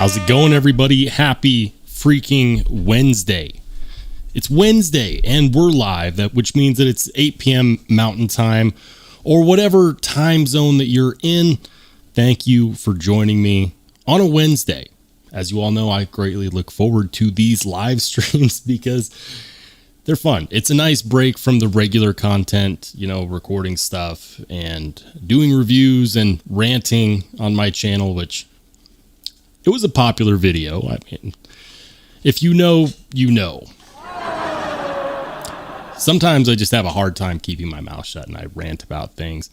How's it going, everybody? Happy freaking Wednesday. It's Wednesday and we're live, which means that it's 8 p.m. Mountain Time or whatever time zone that you're in. Thank you for joining me on a Wednesday. As you all know, I greatly look forward to these live streams because they're fun. It's a nice break from the regular content, recording stuff and doing reviews and ranting on my channel, which it was a popular video. I mean, if you know, you know. Sometimes I just have a hard time keeping my mouth shut and I rant about things.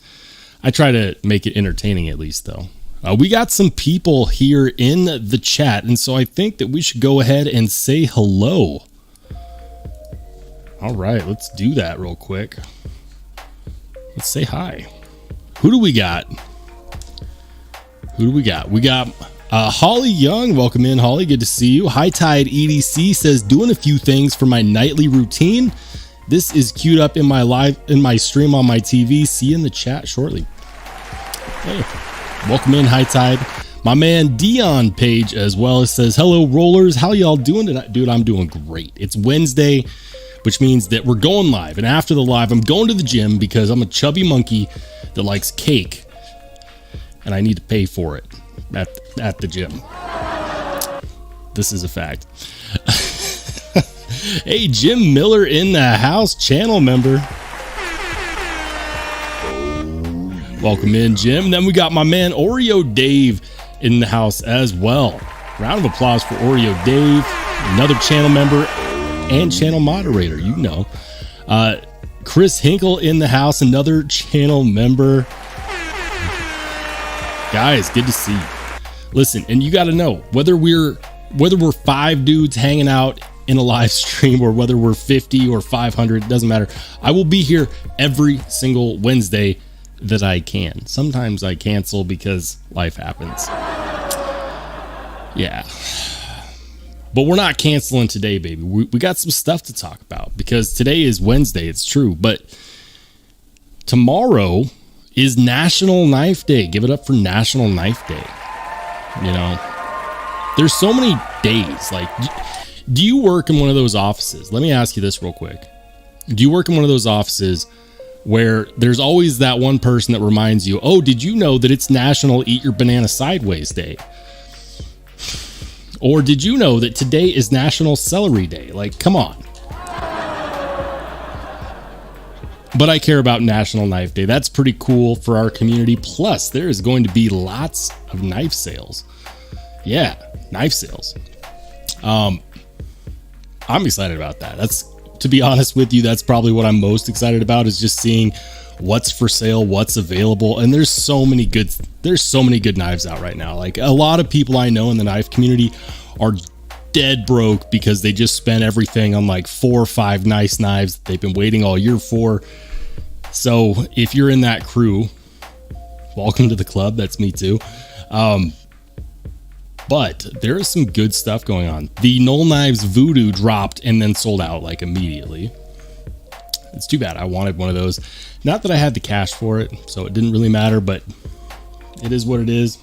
I try to make it entertaining at least, though. We got some people here in the chat, and so I think that we should go ahead and say hello. All right, let's do that real quick. Let's say hi. Who do we got? We got Holly Young. Welcome in, Holly. Good to see you. High Tide EDC says, doing a few things for my nightly routine. This is queued up in my stream on my TV. See you in the chat shortly. Hey, welcome in, High Tide. My man Dion Page as well says, hello, rollers. How y'all doing tonight? Dude, I'm doing great. It's Wednesday, which means that we're going live. And after the live, I'm going to the gym because I'm a chubby monkey that likes cake. And I need to pay for it at the gym. This is a fact. Hey, Jim Miller in the house, channel member. Welcome in, Jim. Then we got my man Oreo Dave in the house as well. Round of applause for Oreo Dave, another channel member and channel moderator, Chris Hinkle in the house, another channel member. Guys, good to see you. Listen, and you got to know, whether we're 5 dudes hanging out in a live stream or whether we're 50 or 500, it doesn't matter. I will be here every single Wednesday that I can. Sometimes I cancel because life happens. Yeah. But we're not canceling today, baby. We got some stuff to talk about because today is Wednesday. It's true. But tomorrow is National Knife Day. Give it up for National Knife Day. There's so many days. Like, do you work in one of those offices? Let me ask you this real quick. Do you work in one of those offices where there's always that one person that reminds you, oh, did you know that it's National Eat Your Banana Sideways Day? Or did you know that today is National Celery Day? Like, come on. But I care about National Knife Day. That's pretty cool for our community. Plus, there is going to be lots of knife sales. Yeah, knife sales. I'm excited about that. To be honest with you, that's probably what I'm most excited about, is just seeing what's for sale, what's available. And there's so many good knives out right now. Like, a lot of people I know in the knife community are dead broke because they just spent everything on like 4 or 5 nice knives that they've been waiting all year for. So if you're in that crew, welcome to the club. That's me too. But there is some good stuff going on. The Knoll Knives Voodoo dropped and then sold out like immediately. It's too bad. I wanted one of those. Not that I had the cash for it, so it didn't really matter, but it is what it is.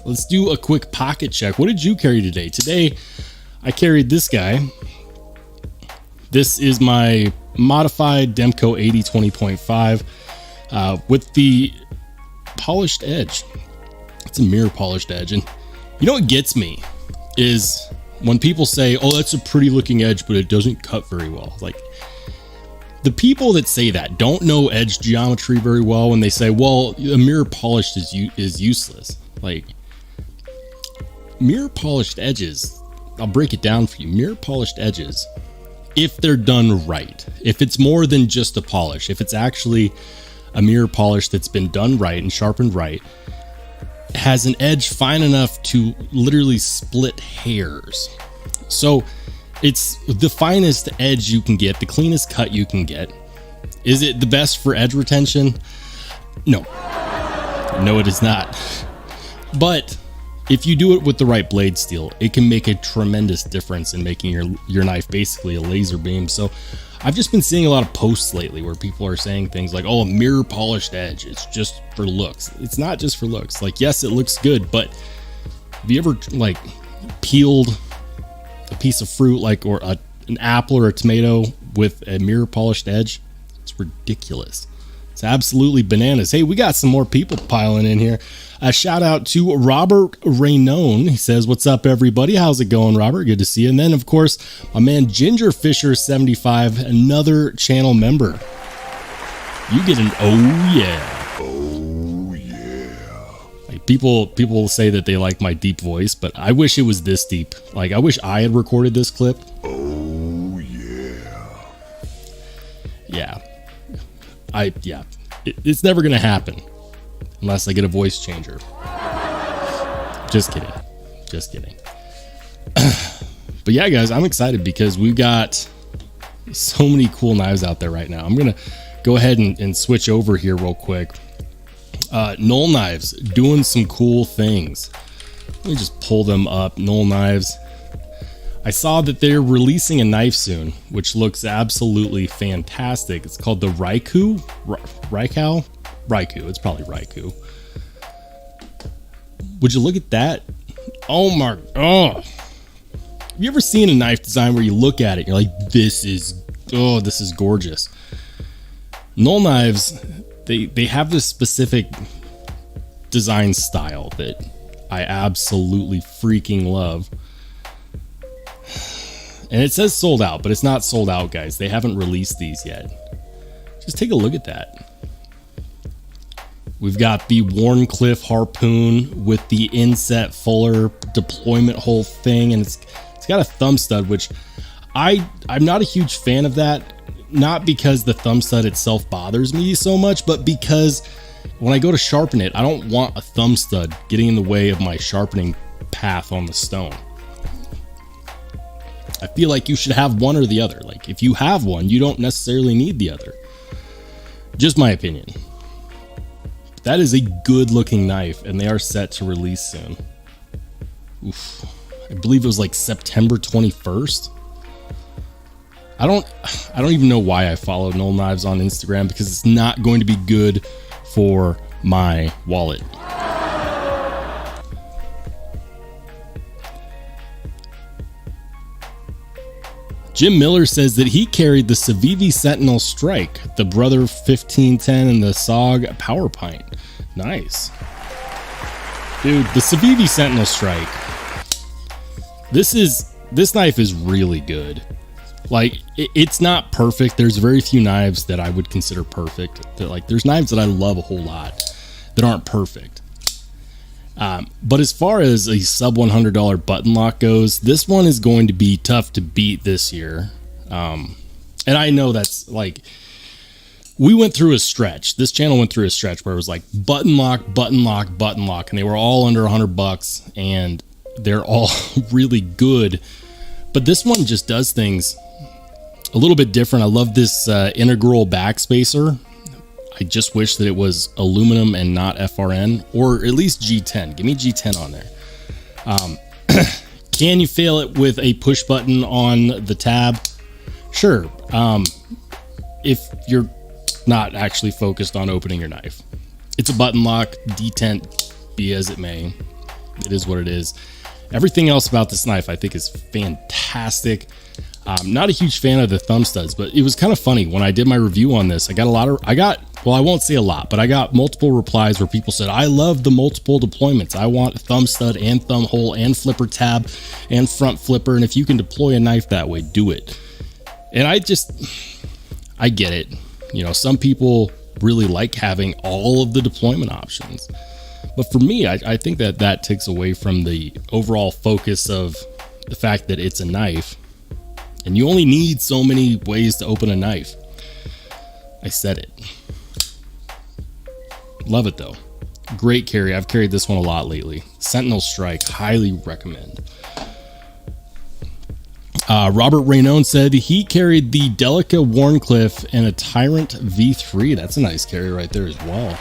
Let's do a quick pocket check. What did you carry today? Today, I carried this guy. This is my modified Demco 80 20.5 with the polished edge. It's a mirror polished edge. And you know what gets me is when people say, oh, that's a pretty looking edge, but it doesn't cut very well. Like, the people that say that don't know edge geometry very well when they say, well, a mirror polished is useless. Like, mirror polished edges, I'll break it down for you. Mirror polished edges, if they're done right, if it's more than just a polish, if it's actually a mirror polish that's been done right and sharpened right, has an edge fine enough to literally split hairs. So it's the finest edge you can get, the cleanest cut you can get. Is it the best for edge retention? No, it is not. But if you do it with the right blade steel, it can make a tremendous difference in making your knife basically a laser beam. So I've just been seeing a lot of posts lately where people are saying things like, oh, a mirror polished edge, it's just for looks. It's not just for looks. Like, yes, it looks good, but have you ever, like, peeled a piece of fruit, like, or an apple or a tomato with a mirror polished edge. It's ridiculous. It's absolutely bananas. Hey, we got some more people piling in here. A shout out to Robert Raynone. He says, what's up, everybody? How's it going, Robert? Good to see you. And then, of course, my man Ginger Fisher 75, another channel member. You get an oh yeah. Oh yeah. Like people say that they like my deep voice, but I wish it was this deep. Like, I wish I had recorded this clip. Oh yeah. Yeah. It's never gonna happen unless I get a voice changer. Just kidding. But yeah, guys, I'm excited because we've got so many cool knives out there right now. I'm gonna go ahead and switch over here real quick. Knoll Knives doing some cool things. Let me just pull them up. Knoll Knives. I saw that they're releasing a knife soon, which looks absolutely fantastic. It's called the Raikou. Raikou. It's probably Raikou. Would you look at that? Oh my! Oh, have you ever seen a knife design where you look at it, and you're like, this is gorgeous. Knoll Knives, they have this specific design style that I absolutely freaking love. And it says sold out, but it's not sold out, guys. They haven't released these yet. Just take a look at that. We've got the Wharncliffe harpoon with the inset fuller deployment hole thing, and it's got a thumb stud, which I'm not a huge fan of that. Not because the thumb stud itself bothers me so much, but because when I go to sharpen it, I don't want a thumb stud getting in the way of my sharpening path on the stone. I feel like you should have one or the other. Like, if you have one, you don't necessarily need the other. Just my opinion. That is a good looking knife, and they are set to release soon. Oof. I believe it was like September 21st. I don't even know why I follow Knoll Knives on Instagram, because it's not going to be good for my wallet. Jim Miller says that he carried the Civivi Sentinel Strike, the Brother 1510, and the SOG Power Pint. Nice. Dude, the Civivi Sentinel Strike. This knife is really good. Like, it's not perfect. There's very few knives that I would consider perfect. There's knives that I love a whole lot that aren't perfect. But as far as a sub $100 button lock goes, this one is going to be tough to beat this year. And I know that's like, we went through a stretch. This channel went through a stretch where it was like button lock, button lock, button lock, and they were all under $100, and they're all really good. But this one just does things a little bit different. I love this integral backspacer. I just wish that it was aluminum and not FRN, or at least G10. Give me G10 on there. Can you fail it with a push button on the tab? Sure. If you're not actually focused on opening your knife. It's a button lock, detent, be as it may. It is what it is. Everything else about this knife I think is fantastic. I'm not a huge fan of the thumb studs, but it was kind of funny when I did my review on this. I got well, I won't say a lot, but I got multiple replies where people said, I love the multiple deployments. I want thumb stud and thumb hole and flipper tab and front flipper. And if you can deploy a knife that way, do it. And I get it. You know, some people really like having all of the deployment options. But for me, I think that takes away from the overall focus of the fact that it's a knife. And you only need so many ways to open a knife. I said it. Love it though. Great carry. I've carried this one a lot lately. Sentinel Strike, highly recommend. Robert Raynone said he carried the Delica Wharncliffe and a Tyrant V3. That's a nice carry right there as well.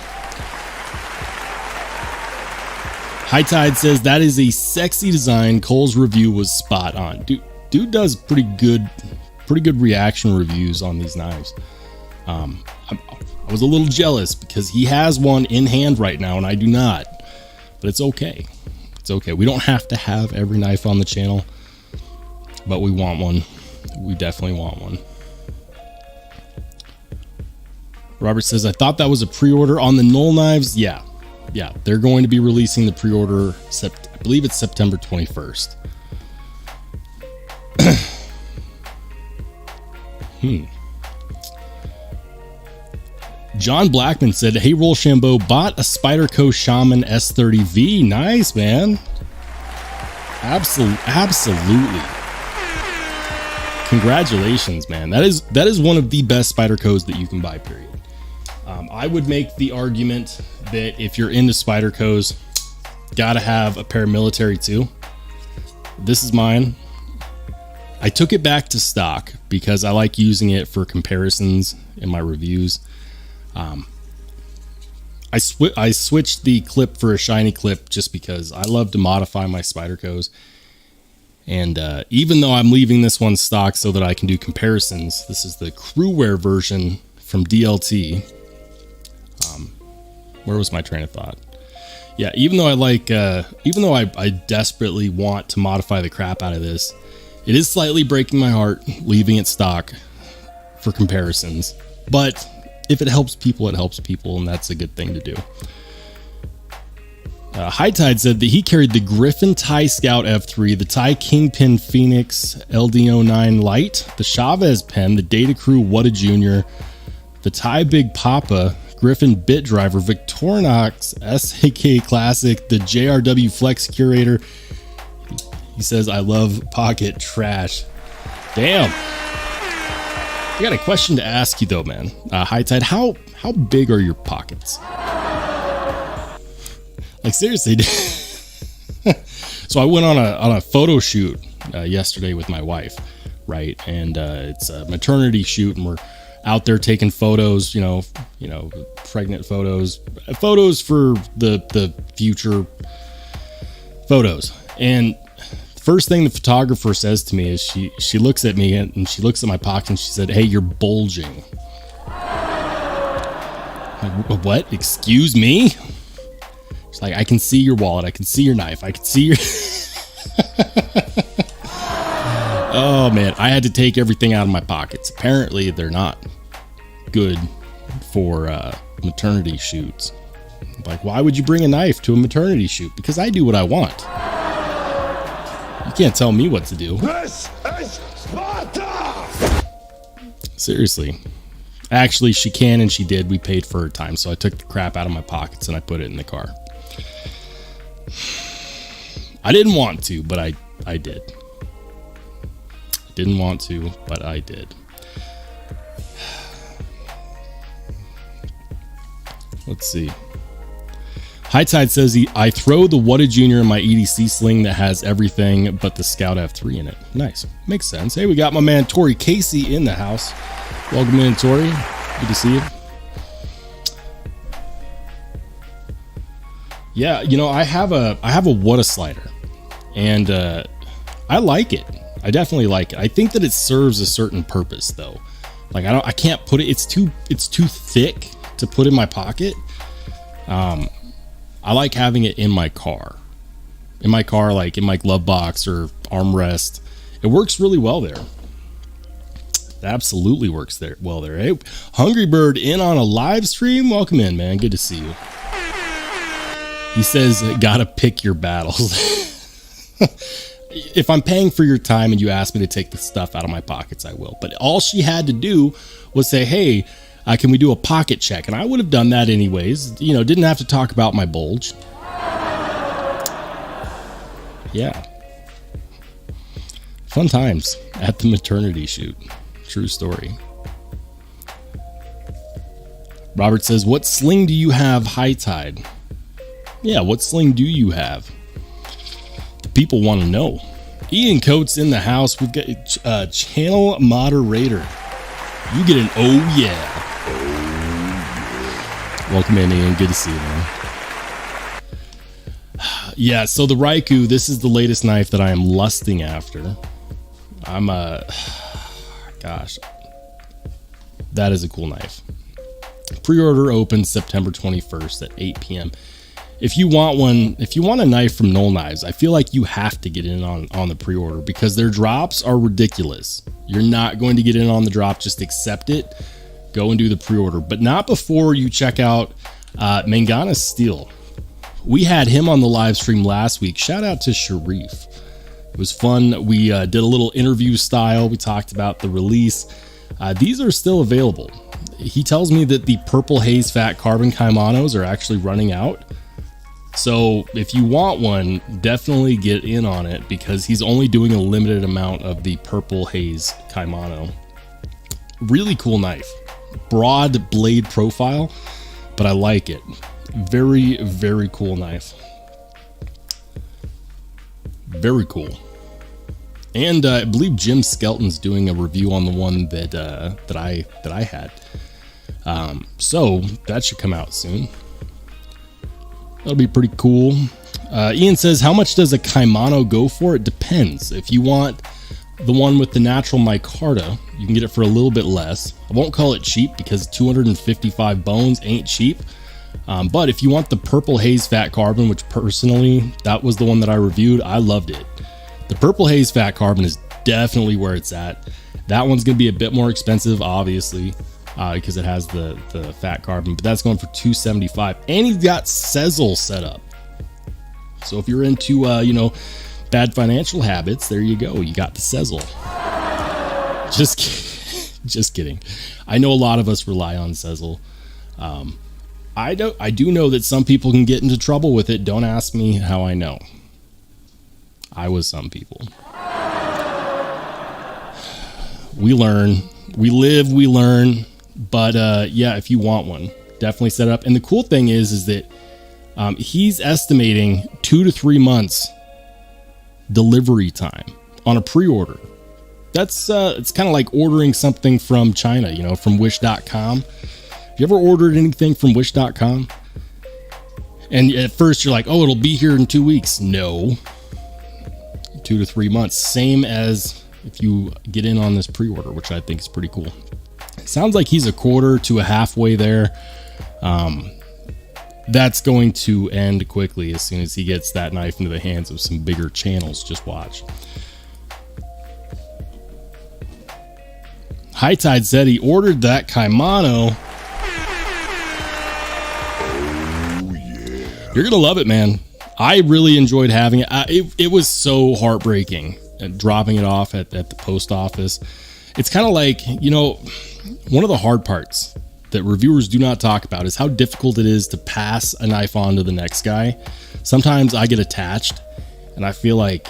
High Tide says that is a sexy design. Cole's review was spot on. Dude does pretty good reaction reviews on these knives. I was a little jealous because he has one in hand right now and I do not, but it's okay. It's okay. We don't have to have every knife on the channel, but we want one. We definitely want one. Robert says, I thought that was a pre-order on the Knoll knives. Yeah, they're going to be releasing the pre-order. I believe it's September 21st. John Blackman said, hey, Rollshambo, bought a Spyderco Shaman S30V. Nice, man. Absolutely. Congratulations, man. That is one of the best Spydercos that you can buy, period. I would make the argument that if you're into Spydercos, gotta have a paramilitary too. This is mine. I took it back to stock because I like using it for comparisons in my reviews. I switched the clip for a shiny clip just because I love to modify my Spydercos. And even though I'm leaving this one stock so that I can do comparisons, this is the crewwear version from DLT. Where was my train of thought? Yeah, even though I desperately want to modify the crap out of this, it is slightly breaking my heart leaving it stock for comparisons. But if it helps people, it helps people, and that's a good thing to do. High Tide said that he carried the Griffin Tie Scout F3, the Tie Kingpin Phoenix LD09 Light, the Chavez pen, the Data Crew Wutta Jr., the Tie Big Papa, Griffin Bit Driver, Victorinox SAK Classic, the JRW Flex Curator. He says, I love pocket trash. Damn. I got a question to ask you though, man. High Tide, how big are your pockets? Like seriously. So I went on a photo shoot yesterday with my wife, right? And it's a maternity shoot, and we're out there taking photos, you know, pregnant photos for the future photos. And first thing the photographer says to me is she looks at me and she looks at my pocket and she said, hey, you're bulging. Like, what? Excuse me? She's like, I can see your wallet. I can see your knife. I can see your... Oh, man. I had to take everything out of my pockets. Apparently, they're not good for maternity shoots. Like, why would you bring a knife to a maternity shoot? Because I do what I want. You can't tell me what to do. This is Sparta! Seriously. Actually, she can and she did. We paid for her time. So I took the crap out of my pockets and I put it in the car. I didn't want to, but I did. I didn't want to, but I did. Let's see. High Tide says I throw the Wutta Jr. in my EDC sling that has everything but the Scout F3 in it. Nice. Makes sense. Hey, we got my man Tori Casey in the house. Welcome in, Tori. Good to see you. Yeah, you know, I have a Wutta slider, and I like it. I definitely like it. I think that it serves a certain purpose though. Like I can't put it. It's too thick to put in my pocket. I like having it in my car. Like in my glove box or armrest. It works really well there. It absolutely works there well there. Hey, Hungry Bird in on a live stream. Welcome in, man. Good to see you. He says, gotta pick your battles. If I'm paying for your time and you ask me to take the stuff out of my pockets, I will. But all she had to do was say, hey, can we do a pocket check? And I would have done that anyways. You know, didn't have to talk about my bulge. Yeah. Fun times at the maternity shoot. True story. Robert says, what sling do you have, High Tide? Yeah, what sling do you have? The people want to know. Ian Coates in the house. We've got channel moderator. You get an oh yeah. Welcome in, Ian. Good to see you, man. Yeah, so the Raikou, this is the latest knife that I am lusting after. Gosh, that is a cool knife. Pre-order opens September 21st at 8 p.m. if you want one, if you want a knife from Knoll Knives, I feel like you have to get in on the pre-order because their drops are ridiculous. You're not going to get in on the drop. Just accept it. Go and do the pre-order, but not before you check out Mangana Steel. We had him on the live stream last week. Shout out to Sharif. It was fun. We did a little interview style. We talked about the release. These are still available. He tells me that the Purple Haze Fat Carbon Kimonos are actually running out. So if you want one, definitely get in on it because he's only doing a limited amount of the Purple Haze Kimono. Really cool knife. Broad blade profile, but I like it. Very, very cool knife. Very cool. And I believe Jim Skelton's doing a review on the one that I had. So that should come out soon. That'll be pretty cool. Ian says, how much does a kimono go for? It depends. If you want the one with the natural micarta, you can get it for a little bit less. I won't call it cheap because 255 bones ain't cheap. But if you want the Purple Haze Fat Carbon, which personally, that was the one that I reviewed, I loved it. The Purple Haze Fat Carbon is definitely where it's at. That one's going to be a bit more expensive, obviously, because it has the fat carbon, but that's going for $275. And he's got Sezzle set up. So if you're into, bad financial habits, there you go. You got the Sezzle. Just kidding. I know a lot of us rely on Sezzle. I do know that some people can get into trouble with it. Don't ask me how I know. I was some people. We learn. We live, we learn. But yeah, if you want one, definitely set up. And the cool thing is that he's estimating 2 to 3 months delivery time on a pre-order. That's it's kind of like ordering something from China, from wish.com. Have you ever ordered anything from wish.com? And at first you're like, oh, it'll be here in 2 weeks. No. 2 to 3 months. Same as if you get in on this pre-order, which I think is pretty cool. It sounds like he's a quarter to a halfway there. That's going to end quickly as soon as he gets that knife into the hands of some bigger channels. Just watch. High Tide said he ordered that kimono. Oh, yeah. You're going to love it, man. I really enjoyed having it. It was so heartbreaking dropping it off at the post office. It's kind of like, one of the hard parts that reviewers do not talk about is how difficult it is to pass a knife on to the next guy. Sometimes I get attached and I feel like,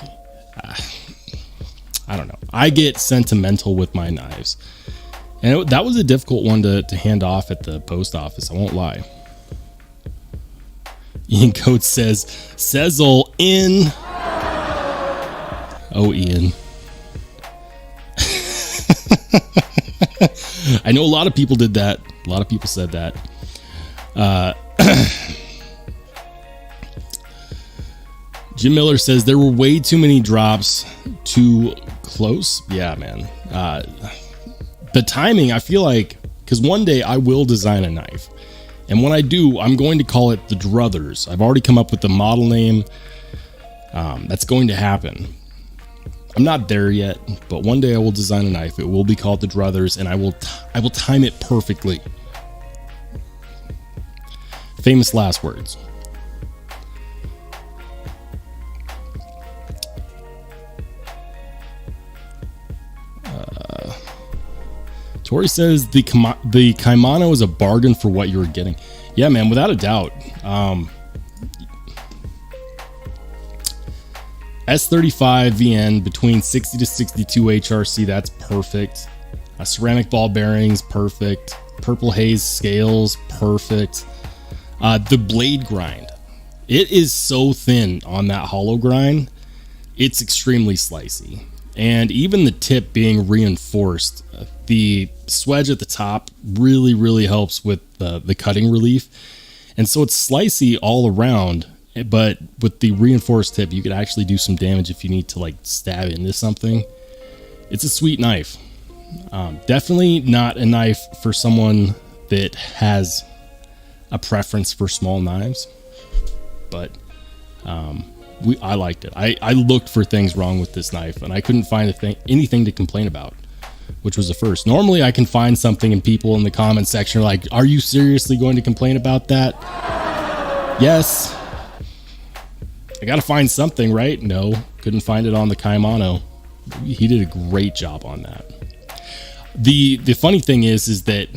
I don't know, I get sentimental with my knives. And that was a difficult one to hand off at the post office, I won't lie. Ian Coates says, Sezzle in. Oh, Ian. I know a lot of people did that. A lot of people said that. Jim Miller says there were way too many drops too close. Yeah, man. The timing, I feel like, because one day I will design a knife. And when I do, I'm going to call it the Druthers. I've already come up with the model name. That's going to happen. I'm not there yet, but one day I will design a knife. It will be called the Druthers, and I will time it perfectly. Famous last words. Tori says the kimono is a bargain for what you were getting. Yeah, man, without a doubt. S35 VN between 60 to 62 HRC, that's perfect. Ceramic ball bearings, perfect. Purple Haze scales, perfect. The blade grind, it is so thin on that hollow grind, it's extremely slicey. And even the tip being reinforced, the swedge at the top really helps with the cutting relief. And so it's slicey all around. But with the reinforced tip, you could actually do some damage if you need to like stab into something. It's a sweet knife. Definitely not a knife for someone that has a preference for small knives. but I liked it. I looked for things wrong with this knife, and I couldn't find anything to complain about, which was the first. Normally, I can find something, and people in the comment section are like, "Are you seriously going to complain about that?" Yes. I got to find something, right? No, couldn't find it on the Kaimano. He did a great job on that. The funny thing is that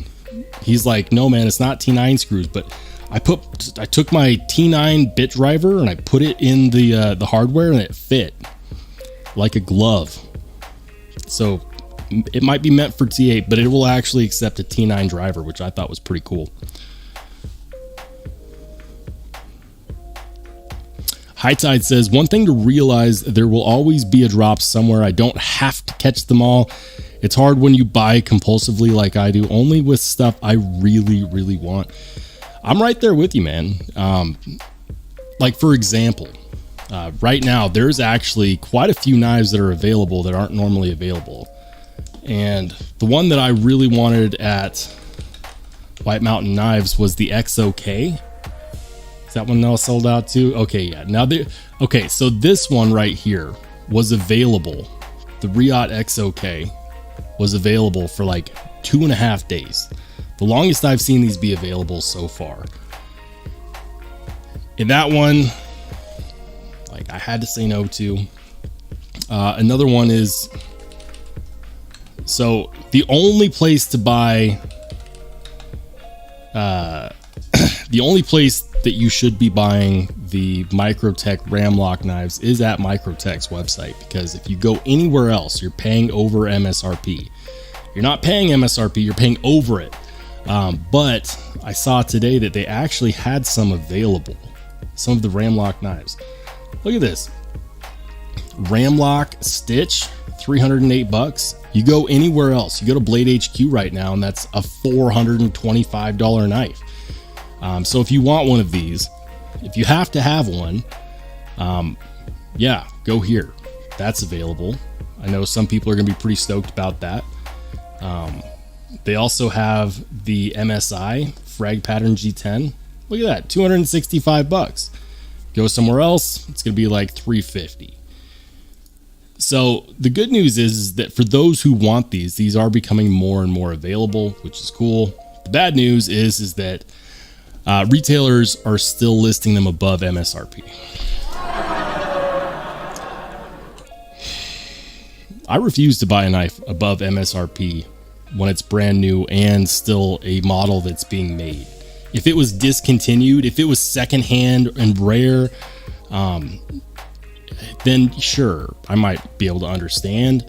he's like, "No, man, it's not T9 screws," but I took my T9 bit driver and I put it in the hardware, and it fit like a glove. So it might be meant for T8, but it will actually accept a T9 driver, which I thought was pretty cool. High Tide says, one thing to realize, there will always be a drop somewhere. I don't have to catch them all. It's hard when you buy compulsively like I do, only with stuff I really, really want. I'm right there with you, man. Like, for example, right now, there's actually quite a few knives that are available that aren't normally available. And the one that I really wanted at White Mountain Knives was the XOK. Is that one now sold out too? Okay, yeah. Now, okay, so this one right here was available. The Riot XOK was available for like 2.5 days. The longest I've seen these be available so far. And that one, like, I had to say no to. Another one is, so the only place to buy, the only place that you should be buying the microtech Ramlock knives is at Microtech's website, because if you go anywhere else, you're paying over MSRP. You're not paying MSRP, you're paying over it. But I saw today that they actually had some available, some of the Ramlock knives. Look at this. Ramlock Stitch, $308. You go anywhere else, you go to Blade HQ right now, and that's a $425 knife. So if you want one of these, if you have to have one, yeah, go here. That's available. I know some people are going to be pretty stoked about that. They also have the MSI Frag Pattern G10. Look at that, $265. Go somewhere else, it's going to be like $350. So the good news is that for those who want these are becoming more and more available, which is cool. The bad news is that retailers are still listing them above MSRP. I refuse to buy a knife above MSRP when it's brand new and still a model that's being made. If it was discontinued, if it was secondhand and rare, then sure, I might be able to understand.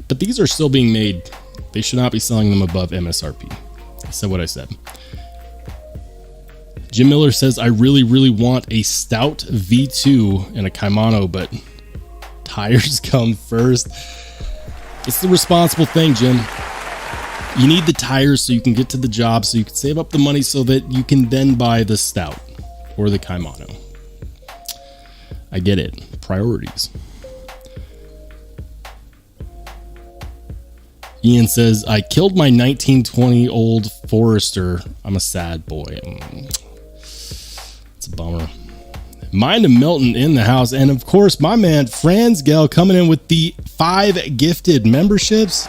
But these are still being made. They should not be selling them above MSRP. I said what I said. Jim Miller says, I really, really want a stout V2 and a Kaimano, but tires come first. It's the responsible thing, Jim. You need the tires so you can get to the job, so you can save up the money so that you can then buy the stout or the Kaimano. I get it. Priorities. Ian says, I killed my 1920 old Forester. I'm a sad boy. It's a bummer. Mind of Milton in the house. And of course, my man, Franz Gell, coming in with the 5 gifted memberships.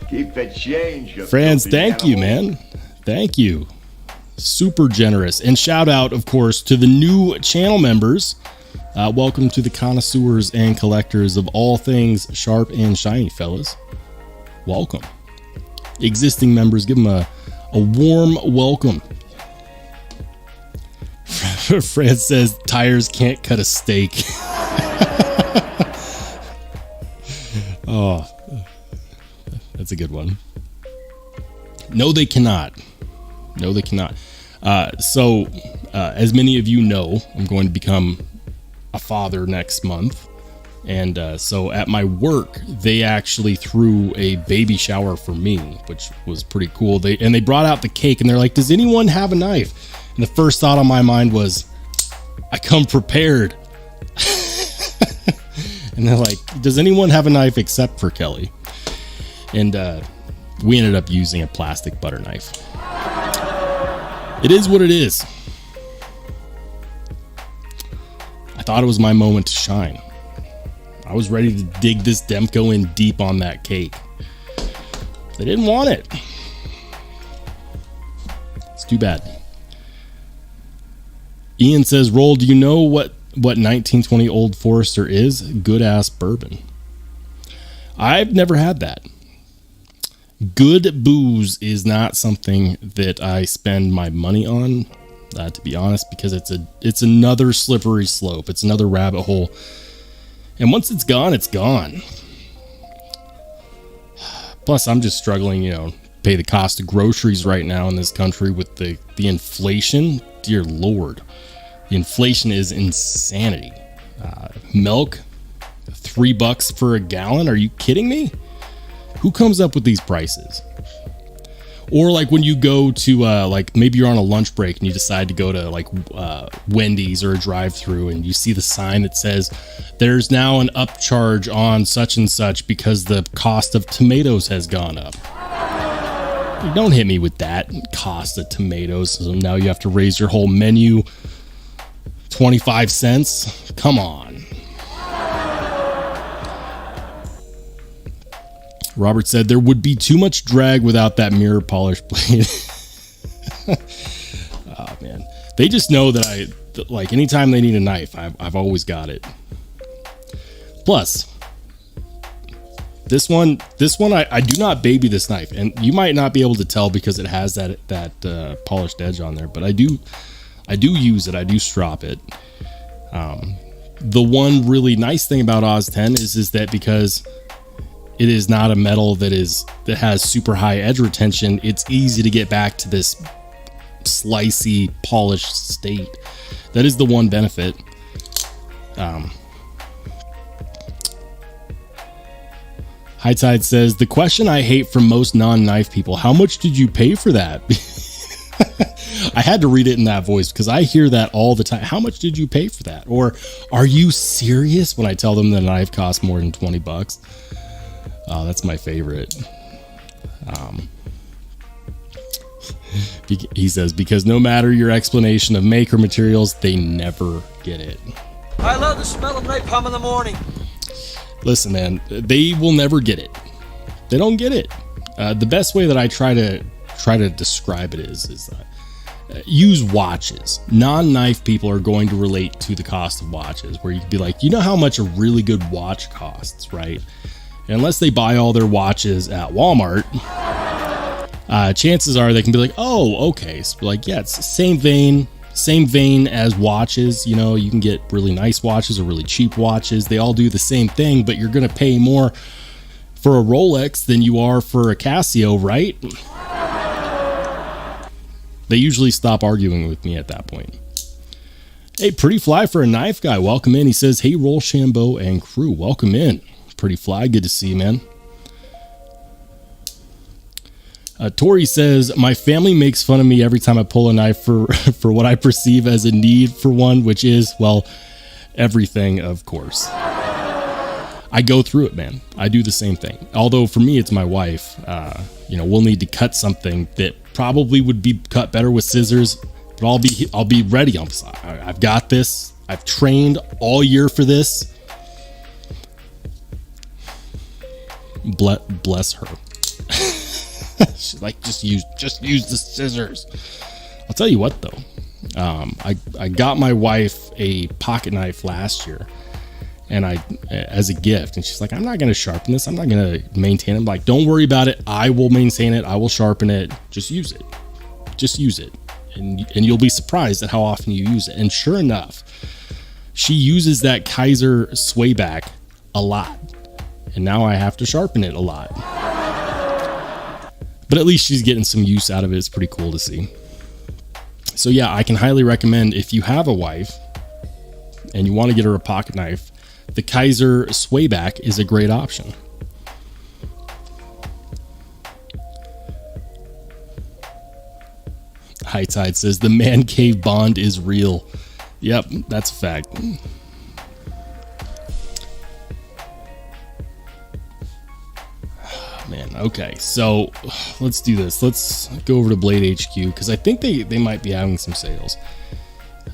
Keep the change. Franz, thank you, man. Thank you. Super generous. And shout out, of course, to the new channel members. Welcome to the connoisseurs and collectors of all things sharp and shiny, fellas. Welcome. Existing members, give them a warm welcome. Franz says tires can't cut a steak. Oh, that's a good one. No, they cannot. No, they cannot. So, as many of you know, I'm going to become a father next month. And so at my work, they actually threw a baby shower for me, which was pretty cool. They brought out the cake, and they're like, does anyone have a knife? And the first thought on my mind was, I come prepared. And they're like, does anyone have a knife except for Kelly? And we ended up using a plastic butter knife. It is what it is. I thought it was my moment to shine. I was ready to dig this Demko in deep on that cake. They didn't want it. It's too bad. Ian says, Roll, do you know what 1920 Old Forester is? Good ass bourbon. I've never had that. Good booze is not something that I spend my money on, to be honest, because it's another slippery slope. It's another rabbit hole. And once it's gone, it's gone. Plus, I'm just struggling, pay the cost of groceries right now in this country with the inflation. Dear Lord. The inflation is insanity. Milk, $3 for a gallon. Are you kidding me? Who comes up with these prices? Or like when you go to maybe you're on a lunch break and you decide to go to Wendy's or a drive-through and you see the sign that says there's now an upcharge on such and such because the cost of tomatoes has gone up. Don't hit me with that cost of tomatoes. So now you have to raise your whole menu 25 cents. Come on. Robert said there would be too much drag without that mirror polish blade. Oh man, they just know that anytime they need a knife, I've always got it. Plus, this one I do not baby this knife, and you might not be able to tell because it has that polished edge on there, but I do use it. I do strop it. The one really nice thing about Oz 10 is that because it is not a metal that has super high edge retention, it's easy to get back to this slicey, polished state. That is the one benefit. High Tide says, the question I hate from most non-knife people, how much did you pay for that? I had to read it in that voice because I hear that all the time. How much did you pay for that? Or are you serious when I tell them the knife costs more than $20? Oh, that's my favorite. He says, because no matter your explanation of maker materials, they never get it. I love the smell of napalm in the morning. Listen, man, they will never get it. They don't get it. The best way that I try to describe it is use watches. Non-knife people are going to relate to the cost of watches, where you could be like, you know how much a really good watch costs, right? Unless they buy all their watches at Walmart, chances are they can be like, oh, okay. So like, yeah, it's the same vein as watches. You can get really nice watches or really cheap watches. They all do the same thing, but you're going to pay more for a Rolex than you are for a Casio, right? They usually stop arguing with me at that point. Hey, Pretty Fly for a Knife Guy. Welcome in. He says, hey, Rollshambo and crew. Welcome in. Pretty Fly, good to see you, man. Tori says, my family makes fun of me every time I pull a knife for what I perceive as a need for one, which is, well, everything, of course. I go through it, man. I do the same thing. Although for me, it's my wife. We'll need to cut something that probably would be cut better with scissors, but I'll be ready. I've got this. I've trained all year for this. Bless her. She's like, just use the scissors. I'll tell you what though, I got my wife a pocket knife last year, and as a gift, and she's like, I'm not going to sharpen this. I'm not going to maintain it. I'm like, don't worry about it. I will maintain it. I will sharpen it. Just use it, and you'll be surprised at how often you use it. And sure enough, she uses that Kaiser swayback a lot. And now I have to sharpen it a lot. But at least she's getting some use out of it. It's pretty cool to see. So yeah, I can highly recommend, if you have a wife and you want to get her a pocket knife, the Kaiser swayback is a great option. High Tide says, the man cave bond is real. Yep, that's a fact. Man, okay, so let's do this. Let's go over to Blade HQ because I think they might be having some sales.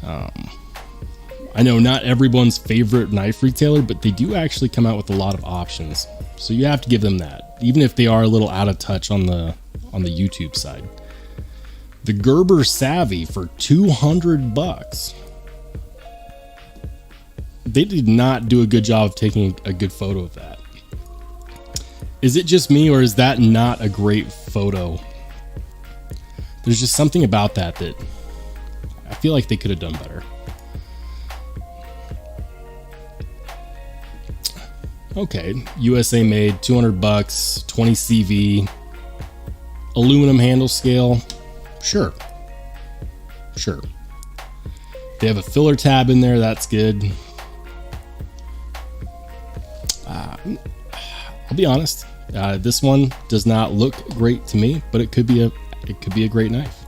I know not everyone's favorite knife retailer, but they do actually come out with a lot of options. So you have to give them that, even if they are a little out of touch on the YouTube side. The Gerber Savvy for $200. They did not do a good job of taking a good photo of that. Is it just me, or is that not a great photo? There's just something about that I feel like they could have done better. Okay, USA made, $200, 20 CV, aluminum handle scale. Sure. They have a filler tab in there. That's good. I'll be honest. This one does not look great to me, but it could be a great knife.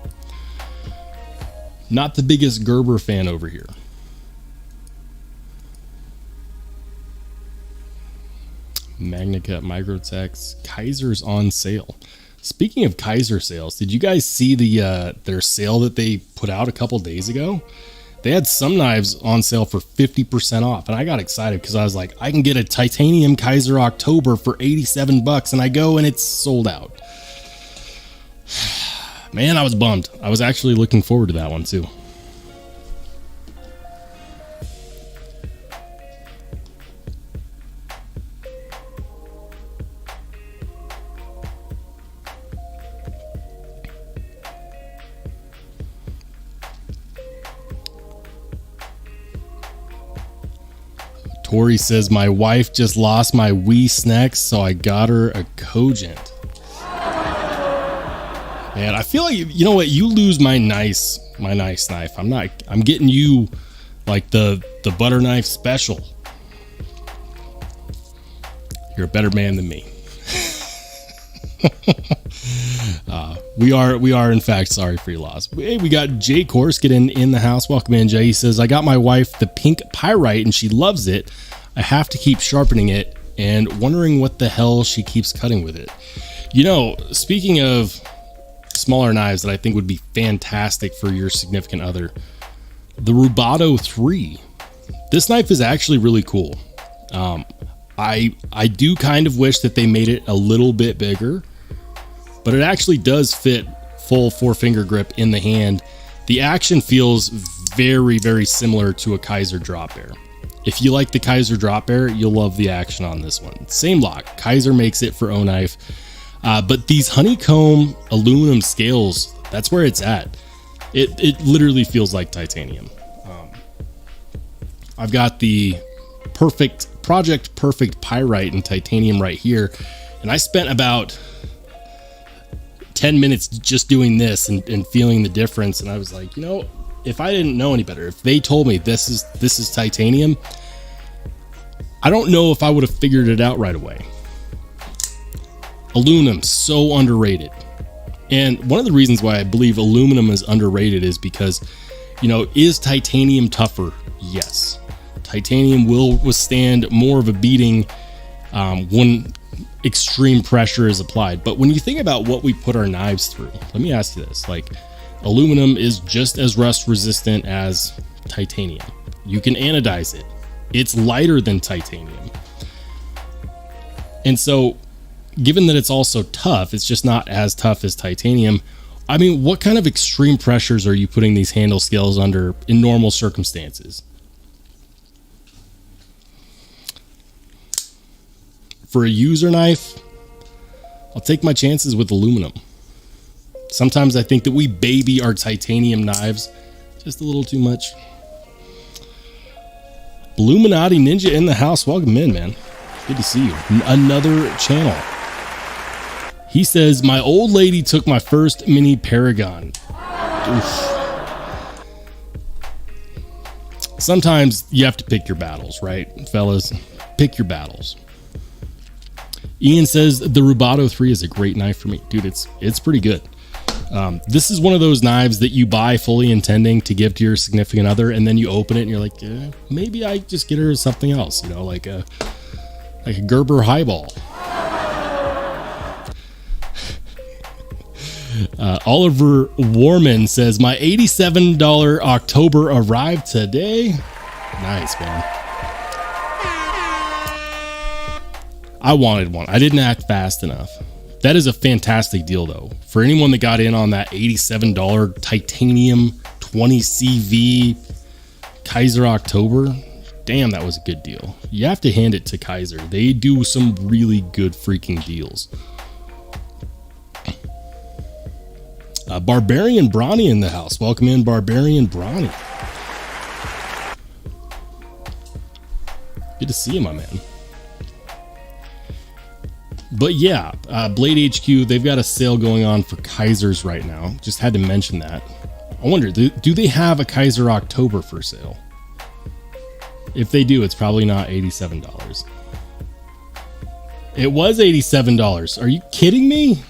Not the biggest Gerber fan over here. MagnaCut Microtechs. Kaiser's on sale. Speaking of Kaiser sales, did you guys see their sale that they put out a couple days ago? They had some knives on sale for 50% off, and I got excited because I was like, I can get a titanium Kaiser October for $87, and I go and it's sold out. Man, I was bummed. I was actually looking forward to that one too. Tori says, my wife just lost my Wii Snacks, so I got her a Cogent. Man, I feel like, you know what? You lose my nice knife. I'm getting you like the butter knife special. You're a better man than me. We are in fact sorry for your loss. Hey, we got Jay Korskin in the house. Welcome in, Jay. He says, I got my wife the pink pyrite and she loves it. I have to keep sharpening it and wondering what the hell she keeps cutting with it. You know, speaking of smaller knives that I think would be fantastic for your significant other, the Rubato 3. This knife is actually really cool. I do kind of wish that they made it a little bit bigger, but it actually does fit full 4-finger grip in the hand. The action feels very, very similar to a Kaiser drop bear. If you like the Kaiser drop bear, you'll love the action on this one. Same lock. Kaiser makes it for O-Knife. But these honeycomb aluminum scales, that's where it's at. It literally feels like titanium. I've got the Project Perfect Pyrite in titanium right here, and I spent about 10 minutes just doing this and feeling the difference, and I was like, you know, if I didn't know any better, if they told me this is titanium, I don't know if I would have figured it out right away. Aluminum, so underrated. And one of the reasons why I believe aluminum is underrated is because, you know, is titanium tougher? Yes. Titanium will withstand more of a beating when extreme pressure is applied. But when you think about what we put our knives through, let me ask you this, like, aluminum is just as rust resistant as titanium. You can anodize it. It's lighter than titanium. And so, given that it's also tough, it's just not as tough as titanium. I mean, what kind of extreme pressures are you putting these handle scales under in normal circumstances? For a user knife, I'll take my chances with aluminum. Sometimes I think that we baby our titanium knives just a little too much. Illuminati Ninja in the house. Welcome in, man. Good to see you. Another channel. He says, my old lady took my first mini Paragon. Oof. Sometimes you have to pick your battles, right, fellas? Pick your battles. Ian says the Rubato 3 is a great knife for me. Dude, it's pretty good. This is one of those knives that you buy fully intending to give to your significant other, and then you open it and you're like, maybe I just get her something else, you know, like a Gerber highball. Oliver Warman says, my $87 October arrived today. Nice, man. I wanted one. I didn't act fast enough. That is a fantastic deal, though. For anyone that got in on that $87 titanium 20 CV Kaiser October, damn, that was a good deal. You have to hand it to Kaiser. They do some really good freaking deals. Barbarian Bronny in the house. Welcome in, Barbarian Bronny. Good to see you, my man. But yeah, Blade HQ, they've got a sale going on for Kaisers right now. Just had to mention that. I wonder, do they have a Kaiser October for sale? If they do, it's probably not $87. It was $87. Are you kidding me?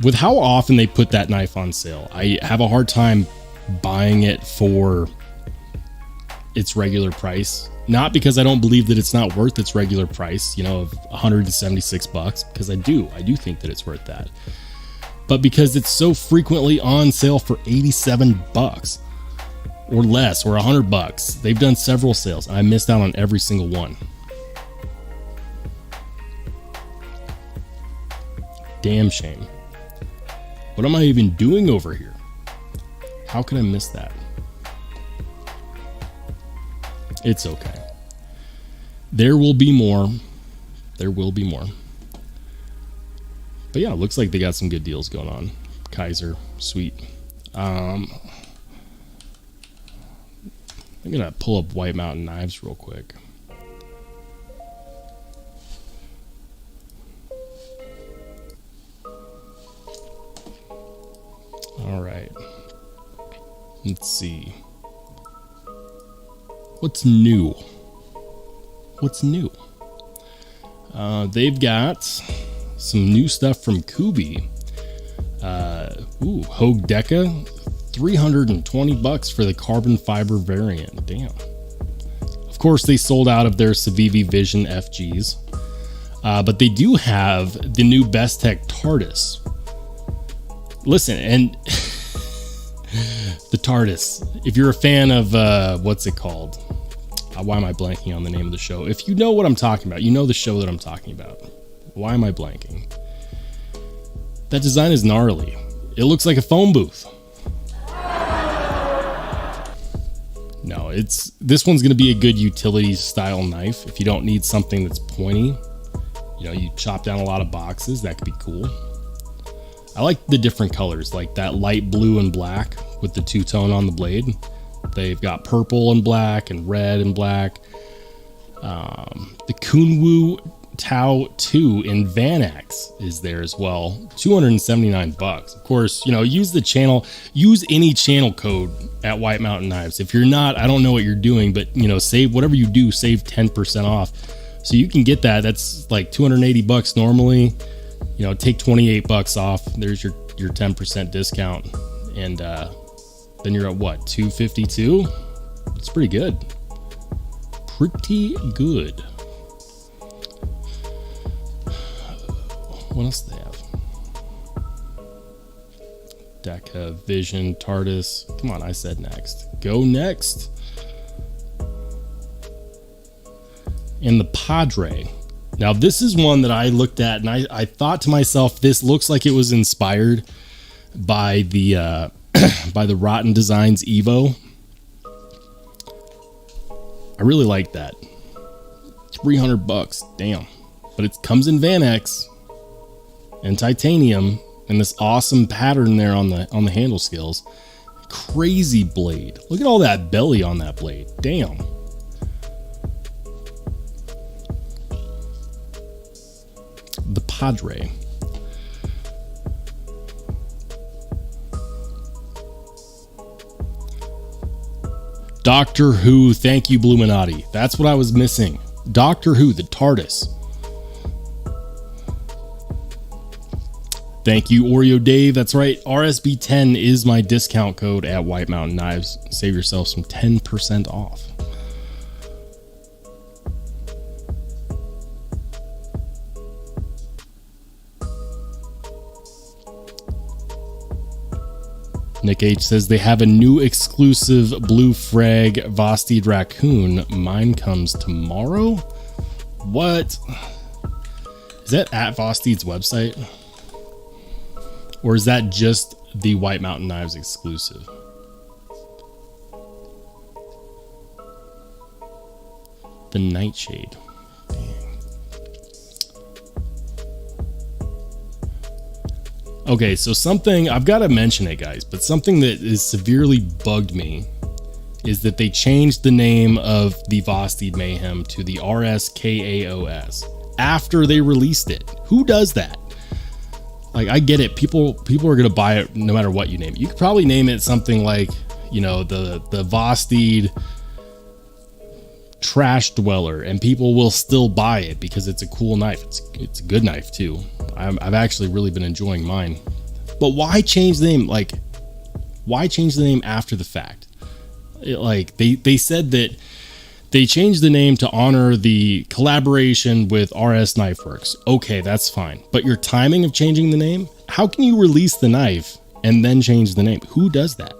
With how often they put that knife on sale, I have a hard time buying it for its regular price. Not because I don't believe that it's not worth its regular price, you know, of $176, because I do think that it's worth that. But because it's so frequently on sale for $87 or less, or $100. They've done several sales. I missed out on every single one. Damn shame. What am I even doing over here? How could I miss that? It's okay. There will be more. There will be more. But yeah, it looks like they got some good deals going on. Kaiser, sweet. I'm gonna pull up White Mountain Knives real quick. All right. Let's see. What's new? What's new? They've got some new stuff from Kubi. Hogue Deca, $320 for the carbon fiber variant. Damn. Of course, they sold out of their Civivi Vision FGs, but they do have the new bestech TARDIS. Listen, and the TARDIS. If you're a fan of what's it called? Why am I blanking on the name of the show? If you know what I'm talking about, you know the show that I'm talking about. Why am I blanking? That design is gnarly. It looks like a phone booth. No, this one's going to be a good utility style knife. If you don't need something that's pointy, you know, you chop down a lot of boxes, that could be cool. I like the different colors, like that light blue and black with the two-tone on the blade. They've got purple and black and red and black. The Kunwu Tau 2 in Vanax is there as well. $279. Of course, you know, use any channel code at White Mountain Knives. If you're not, I don't know what you're doing, but you know, save whatever you do, save 10% off. So you can get that. That's like $280 normally. You know, take $28 off. There's your 10% discount. And then you're at what, $252? It's pretty good. Pretty good. What else do they have? Deca, Vision, TARDIS. Come on, I said next. Go next. And the Padre. Now, this is one that I looked at and I thought to myself, this looks like it was inspired by the by the Rotten Designs Evo. I really like that. $300, damn. But it comes in Vanax and titanium and this awesome pattern there on the handle scales. Crazy blade. Look at all that belly on that blade. Damn. The Padre. Doctor Who, thank you, Bluminati. That's what I was missing. Doctor Who, the TARDIS. Thank you, Oreo Dave. That's right. RSB10 is my discount code at White Mountain Knives. Save yourself some 10% off. Nick H says they have a new exclusive blue frag Vosteed raccoon. Mine comes tomorrow. What? Is that at Vosteed's website? Or is that just the White Mountain Knives exclusive? The Nightshade. Okay, so something, I've got to mention it, guys, but something that is severely bugged me is that they changed the name of the Vosteed Mayhem to the RSKAOS after they released it. Who does that? Like, I get it. People are going to buy it no matter what you name it. You could probably name it something like, you know, the Vosteed Trash Dweller, and people will still buy it because it's a cool knife. It's a good knife too. I've actually really been enjoying mine. But why change the name? Like, why change the name after the fact? They said that they changed the name to honor the collaboration with RS Knife Works. Okay, that's fine. But your timing of changing the name? How can you release the knife and then change the name? Who does that?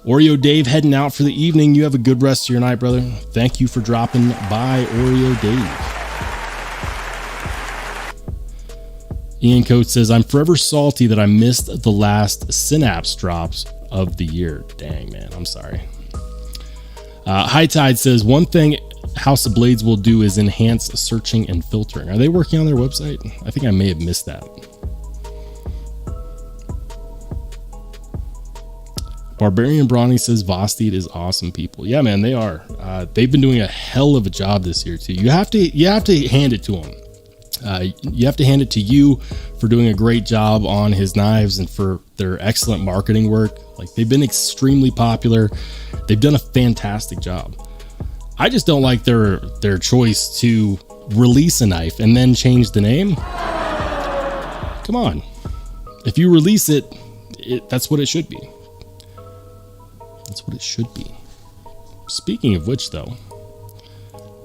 Oreo Dave heading out for the evening. You have a good rest of your night, brother. Thank you for dropping by, Oreo Dave. Ian Coates says, I'm forever salty that I missed the last Synapse drops of the year. Dang, man, I'm sorry. High Tide says, one thing House of Blades will do is enhance searching and filtering. Are they working on their website? I think I may have missed that. Barbarian Brawny says, Vosteed is awesome people. Yeah, man, they are. They've been doing a hell of a job this year too. You have to hand it to them. You have to hand it to you for doing a great job on his knives and for their excellent marketing work. Like, they've been extremely popular. They've done a fantastic job. I just don't like their choice to release a knife and then change the name. Come on. If you release it, that's what it should be. That's what it should be. Speaking of which, though,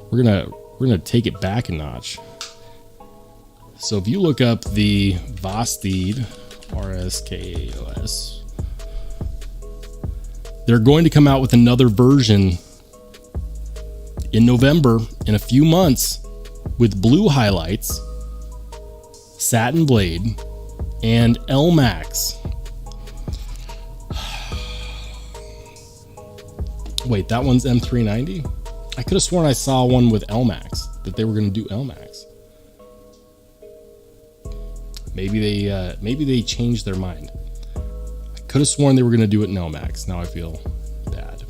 we're gonna take it back a notch. So if you look up the Vosteed RSKAOS, they're going to come out with another version in November, in a few months, with blue highlights, satin blade, and LMAX. Wait, that one's M390? I could have sworn I saw one with LMAX, that they were going to do LMAX. Maybe they changed their mind. I could have sworn they were going to do it in LMAX. Now I feel bad.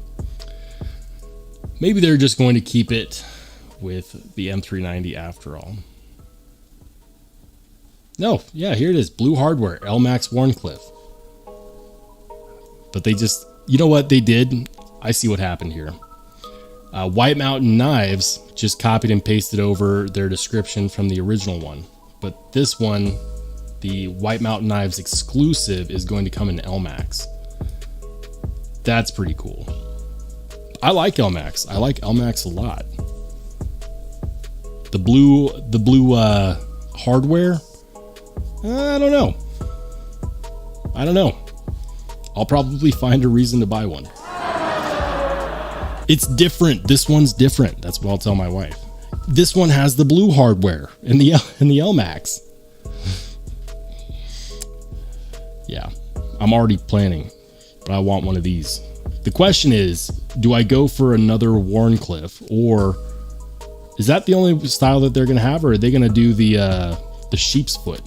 Maybe they're just going to keep it with the M390 after all. No, yeah, here it is. Blue hardware, LMAX Warncliffe. But they just, you know what they did? I see what happened here. White Mountain Knives just copied and pasted over their description from the original one. But this one, the White Mountain Knives exclusive, is going to come in LMAX. That's pretty cool. I like LMAX. I like LMAX a lot. The blue hardware, I don't know. I'll probably find a reason to buy one. It's different. This one's different. That's what I'll tell my wife. This one has the blue hardware in the LMAX. Yeah, I'm already planning, but I want one of these. The question is, do I go for another Warncliffe, or is that the only style that they're going to have, or are they going to do the sheep's foot?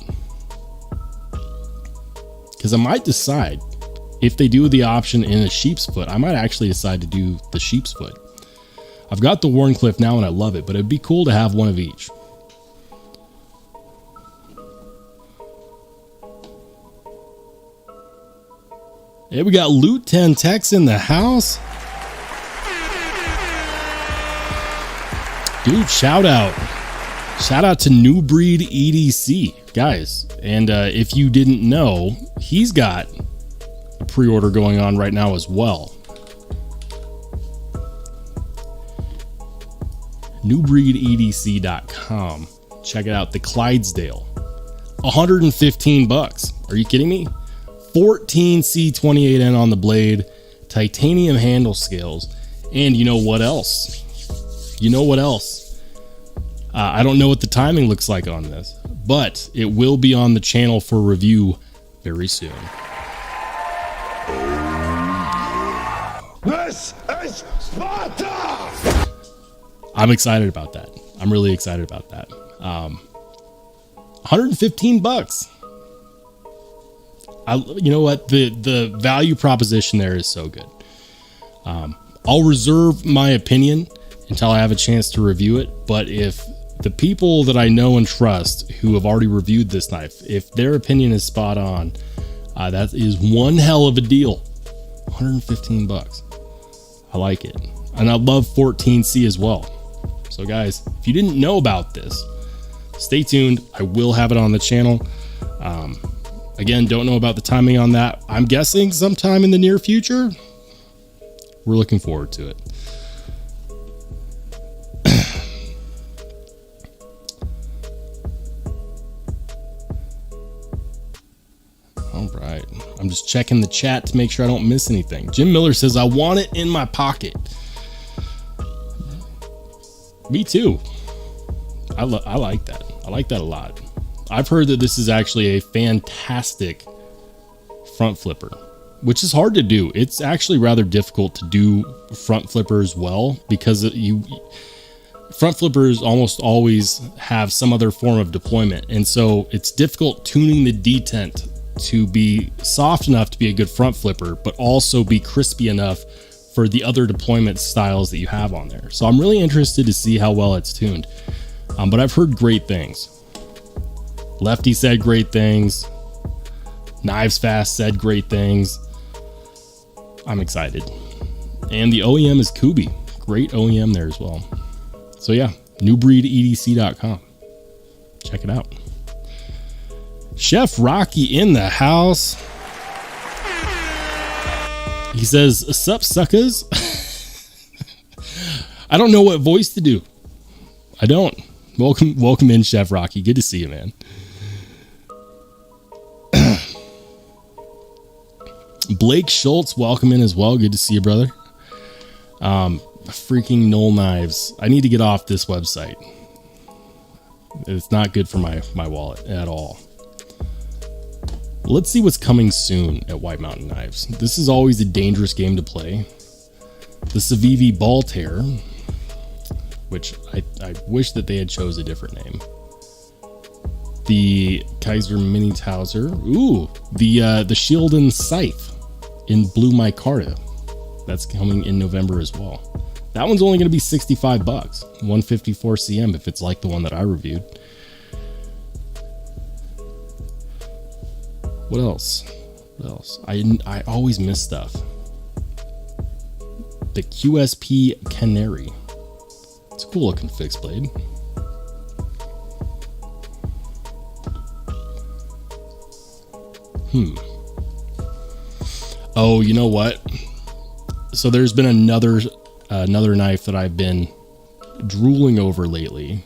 Because I might decide, if they do the option in a sheep's foot, I might actually decide to do the sheep's foot. I've got the Warncliffe now and I love it, but it'd be cool to have one of each. Hey, we got Loot 10 Techs in the house. Dude, shout out. Shout out to New Breed EDC, guys. And if you didn't know, he's got a pre-order going on right now as well. newbreededc.com. Check it out. The Clydesdale, $115. Are you kidding me? 14C28N on the blade, titanium handle scales, and you know what else? You know what else? I don't know what the timing looks like on this, but it will be on the channel for review very soon. This is Sparta! I'm excited about that. I'm really excited about that. $115. You know what? The value proposition there is so good. I'll reserve my opinion until I have a chance to review it. But if the people that I know and trust who have already reviewed this knife, if their opinion is spot on, that is one hell of a deal. $115. I like it. And I love 14C as well. So guys, if you didn't know about this, stay tuned. I will have it on the channel. Again, don't know about the timing on that. I'm guessing sometime in the near future. We're looking forward to it. All right. I'm just checking the chat to make sure I don't miss anything. Jim Miller says, I want it in my pocket. Me too. I like that. I like that a lot. I've heard that this is actually a fantastic front flipper, which is hard to do. It's actually rather difficult to do front flippers well because front flippers almost always have some other form of deployment. And so it's difficult tuning the detent to be soft enough to be a good front flipper, but also be crispy enough for the other deployment styles that you have on there. So I'm really interested to see how well it's tuned. But I've heard great things. Lefty said great things. Knives Fast said great things. I'm excited. And the OEM is Kubi. Great OEM there as well. So yeah, newbreededc.com. Check it out. Chef Rocky in the house. He says, sup suckers? I don't know what voice to do. I don't. Welcome in, Chef Rocky. Good to see you, man. Blake Schultz, welcome in as well. Good to see you, brother. Freaking Knoll Knives. I need to get off this website. It's not good for my wallet at all. Let's see what's coming soon at White Mountain Knives. This is always a dangerous game to play. The Civivi Ball Tear, which I wish that they had chose a different name. The Kaiser Mini Towser. Ooh, the Shield and Scythe in Blue Micarta. That's coming in November as well. That one's only going to be $65, 154 cm if it's like the one that I reviewed. What else? What else? I always miss stuff. The QSP Canary. It's a cool looking fixed blade. Oh, you know what? So there's been another knife that I've been drooling over lately.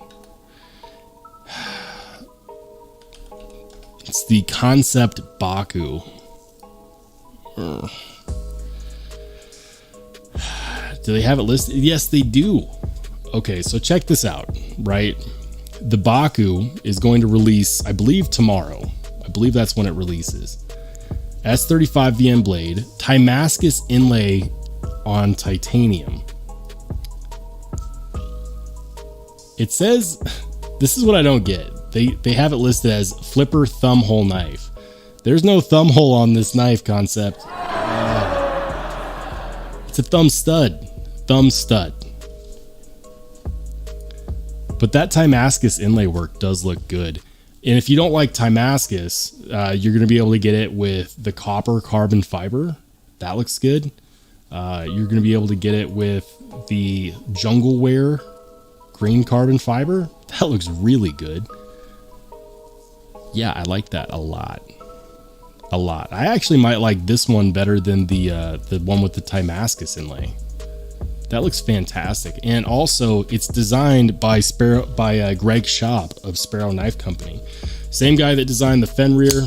It's the Concept Baku. Do they have it listed? Yes, they do. Okay, so check this out, right? The Baku is going to release, I believe, tomorrow. I believe that's when it releases. S35 VM blade, Timascus inlay on titanium. It says, this is what I don't get. They have it listed as flipper thumb hole knife. There's no thumb hole on this knife, Concept. It's a thumb stud. Thumb stud. But that Timascus inlay work does look good. And if you don't like Timascus, you're going to be able to get it with the copper carbon fiber. That looks good. You're going to be able to get it with the Jungle Wear green carbon fiber. That looks really good. Yeah, I like that a lot. A lot. I actually might like this one better than the one with the Timascus inlay. That looks fantastic. And also, it's designed by Greg Schaub of Sparrow Knife Company. Same guy that designed the Fenrir.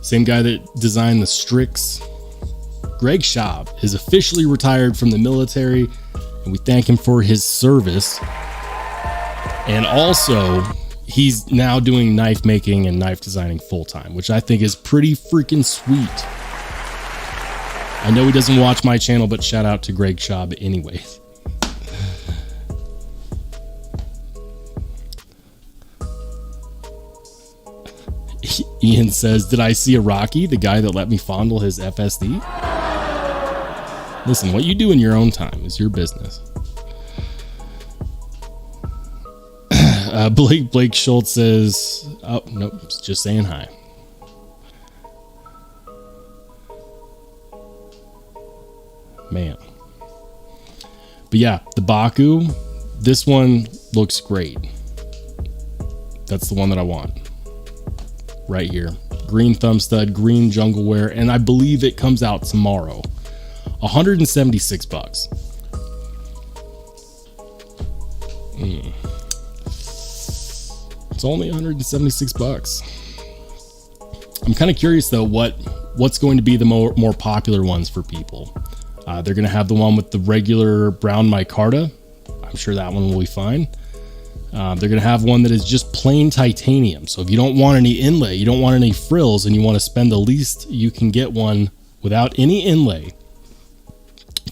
Same guy that designed the Strix. Greg Schaub is officially retired from the military, and we thank him for his service. And also, he's now doing knife making and knife designing full-time, which I think is pretty freaking sweet. I know he doesn't watch my channel, but shout out to Greg Schaub anyways. Ian says, did I see a Rocky, the guy that let me fondle his FSD? Listen, what you do in your own time is your business. Blake Schultz says, oh, nope, just saying hi. Man. But yeah, the Baku, this one looks great. That's the one that I want. Right here. Green thumb stud, green jungle wear, and I believe it comes out tomorrow. 176 bucks. It's only 176 bucks. I'm kind of curious though what's going to be the more popular ones for people. They're going to have the one with the regular brown micarta. I'm sure that one will be fine. They're going to have one that is just plain titanium. So if you don't want any inlay, you don't want any frills, and you want to spend the least, you can get one without any inlay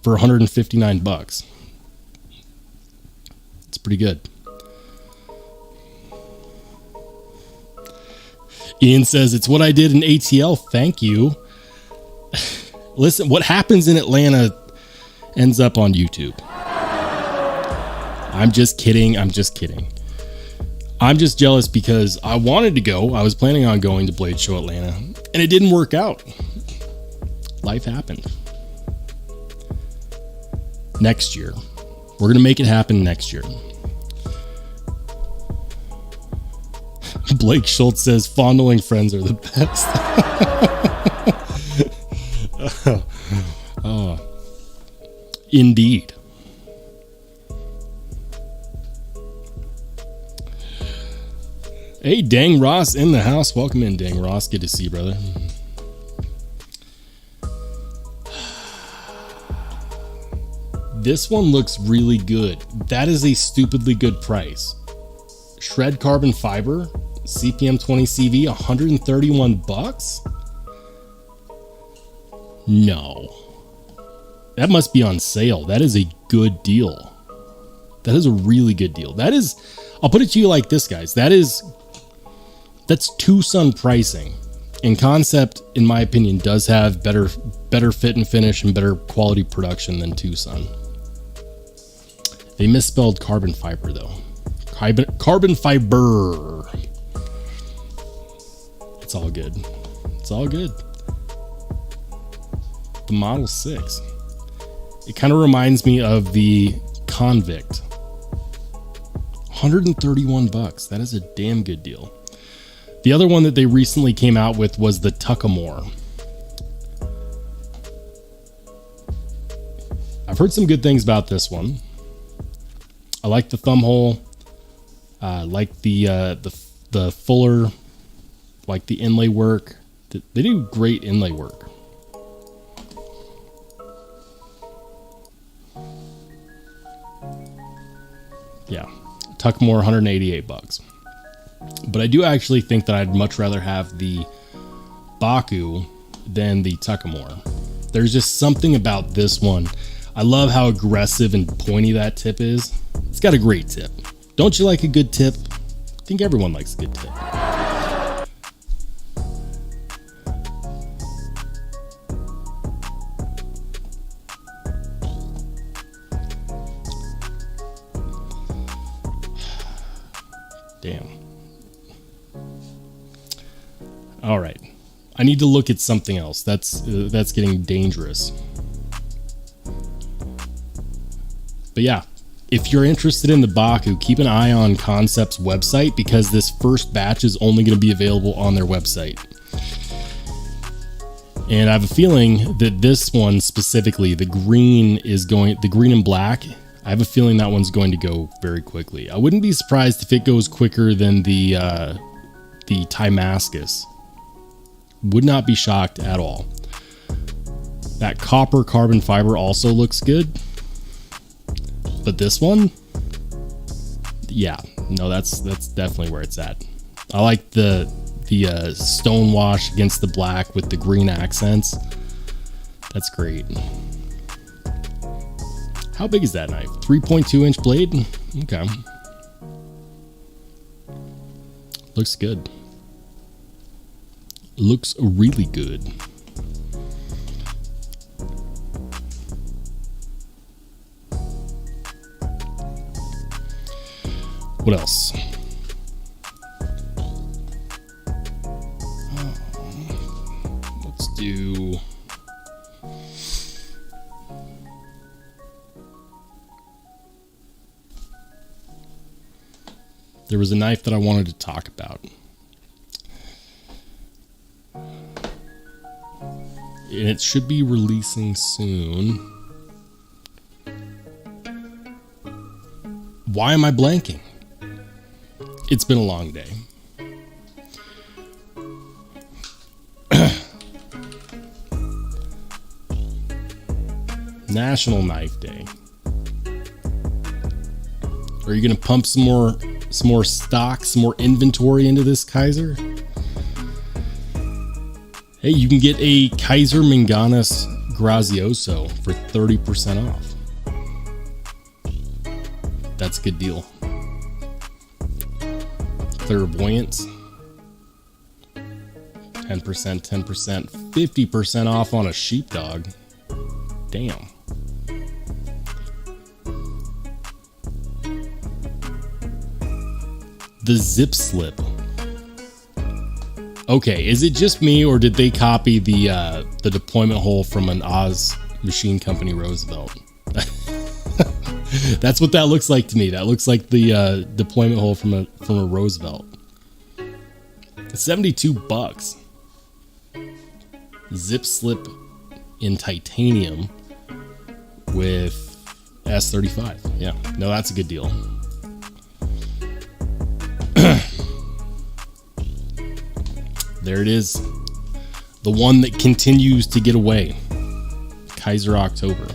for 159 bucks. It's pretty good. Ian says, it's what I did in ATL. Thank you. Listen, what happens in Atlanta ends up on YouTube. I'm just kidding. I'm just kidding. I'm just jealous because I wanted to go. I was planning on going to Blade Show Atlanta, and it didn't work out. Life happened. Next year. We're going to make it happen next year. Blake Schultz says, fondling friends are the best. Indeed. Hey, Dang Ross in the house. Welcome in, Dang Ross. Good to see you, brother. This one looks really good. That is a stupidly good price. Shred carbon fiber, CPM 20 CV, 131 bucks? No. That must be on sale. That is a good deal. That is a really good deal. That is, I'll put it to you like this, guys. That's Tucson pricing. And Concept, in my opinion, does have better fit and finish and better quality production than Tucson. They misspelled carbon fiber though. Carbon fiber. It's all good. It's all good. The Model 6. It kind of reminds me of the Convict. 131 bucks. That is a damn good deal. The other one that they recently came out with was the Tuckamore. I've heard some good things about this one. I like the thumb hole. Like the fuller, like the inlay work. They do great inlay work. Yeah, Tuckmore, 188 bucks. But I do actually think that I'd much rather have the Baku than the Tuckamore. There's just something about this one. I love how aggressive and pointy that tip is. It's got a great tip. Don't you like a good tip? I think everyone likes a good tip. Damn. All right. I need to look at something else. That's getting dangerous. But yeah, if you're interested in the Baku, keep an eye on Concept's website because this first batch is only going to be available on their website. And I have a feeling that this one specifically, the green and black, I have a feeling that one's going to go very quickly. I wouldn't be surprised if it goes quicker than the Timascus. Would not be shocked at all. That copper carbon fiber also looks good. But this one, yeah, no, that's definitely where it's at. I like the stone wash against the black with the green accents. That's great. How big is that knife? 3.2 inch blade? Okay. Looks good. Looks really good. What else? Let's do... There was a knife that I wanted to talk about. And it should be releasing soon. Why am I blanking? It's been a long day. National Knife Day. Are you gonna pump some more stock, some more inventory into this Kaiser? Hey, you can get a Kaiser Manganas Grazioso for 30% off. That's a good deal. Clairvoyance, 10%, 10%, 50% off on a sheepdog. Damn. The zip slip. Okay, is it just me or did they copy the deployment hole from an Oz Machine Company Roosevelt? That's what that looks like to me. That looks like the deployment hole from a Roosevelt. $72. Zip slip in titanium with S35. Yeah, no, that's a good deal. There it is. The one that continues to get away. Kaiser October.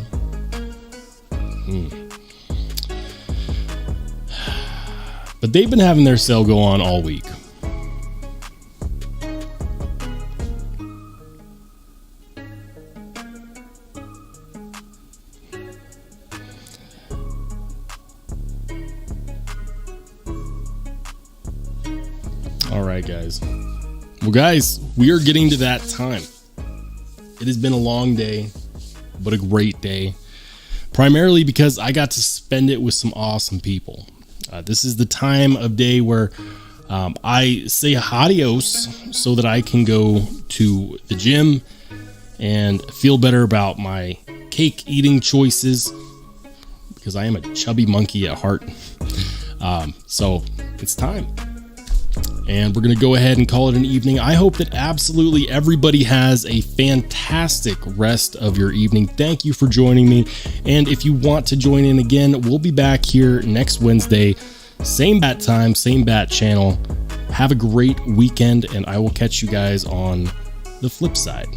But they've been having their sale go on all week. All right, guys. Well, guys, we are getting to that time. It has been a long day, but a great day. Primarily because I got to spend it with some awesome people. This is the time of day where I say adios so that I can go to the gym and feel better about my cake eating choices because I am a chubby monkey at heart. So it's time. And we're going to go ahead and call it an evening. I hope that absolutely everybody has a fantastic rest of your evening. Thank you for joining me. And if you want to join in again, we'll be back here next Wednesday. Same bat time, same bat channel. Have a great weekend, and I will catch you guys on the flip side.